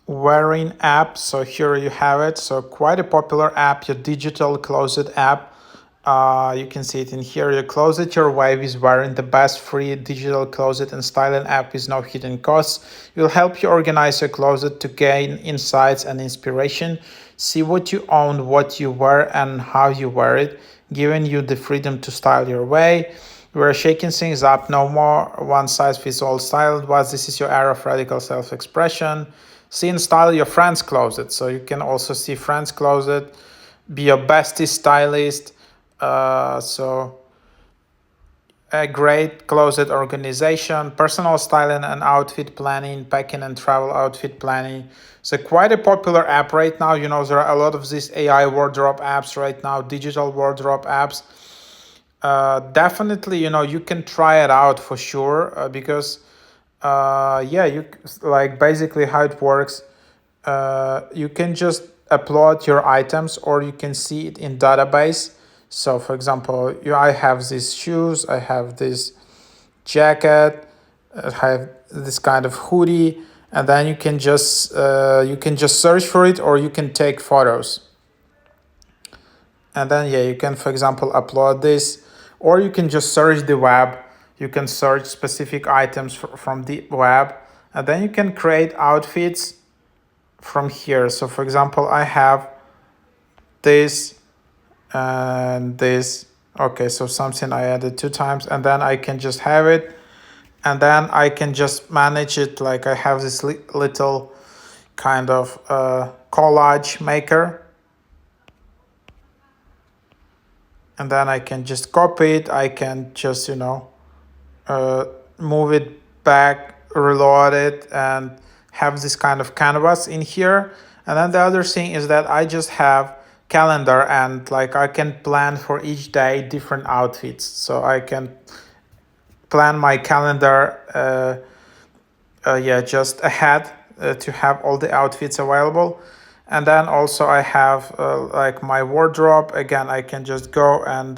Wearing app. So here you have it. So quite a popular app, your digital closet app. You can see it in here. Your Closet Your Wave is wearing the best free digital closet and styling app with no hidden costs. It will help you organize your closet to gain insights and inspiration. See what you own, what you wear, and how you wear it, giving you the freedom to style your way. We're shaking things up. No more one size fits all style. But this is your era of radical self-expression. See and style your friend's closet. So you can also see friend's closet. Be your bestie stylist. So a great closet organization, personal styling and outfit planning, packing and travel outfit planning. So quite a popular app right now. There are a lot of these AI wardrobe apps right now, digital wardrobe apps. Definitely, you can try it out for sure, because you like basically how it works. You can just upload your items, or you can see it in database. So for example, I have these shoes, I have this jacket, I have this kind of hoodie, and then you can just search for it, or you can take photos. And then you can, for example, upload this, or you can just search the web. You can search specific items from the web, and then you can create outfits from here. So for example, I have this and this. Okay, so something I added 2 times, and then I can just have it, and then I can just manage it. Like I have this little kind of collage maker, and then I can just copy it. I can just move it back, reload it, and have this kind of canvas in here. And then the other thing is that I just have calendar, and like I can plan for each day different outfits. So I can plan my calendar just ahead, to have all the outfits available. And then also I have like my wardrobe. Again, I can just go and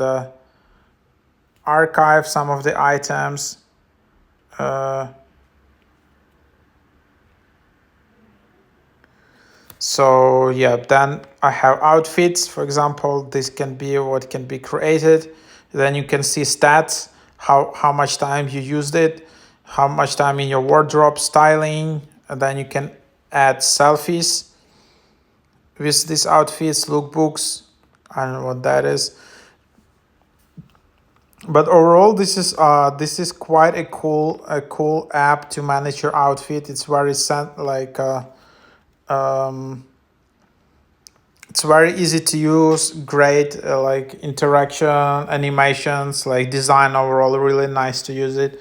archive some of the items. So then I have outfits. For example, this can be what can be created. Then you can see stats, how much time you used it, how much time in your wardrobe, styling, and then you can add selfies with these outfits, lookbooks. I don't know what that is. But overall, this is quite a cool app to manage your outfit. It's very it's very easy to use, great like interaction, animations, like design overall, really nice to use it.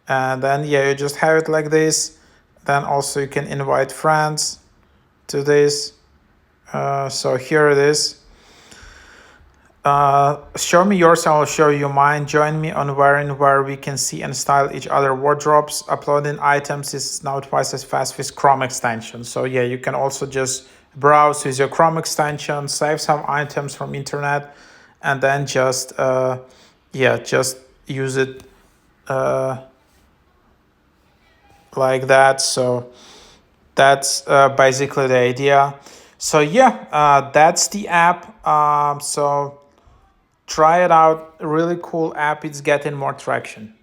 And then you just have it like this. Then also you can invite friends to this. So here it is. Show me yours, I'll show you mine. Join me on Wearing, where we can see and style each other wardrobes. Uploading items is now twice as fast with Chrome extension. So you can also just browse with your Chrome extension, save some items from internet, and then just use it like that. So that's basically the idea. So that's the app. So try it out. Really cool app. It's getting more traction.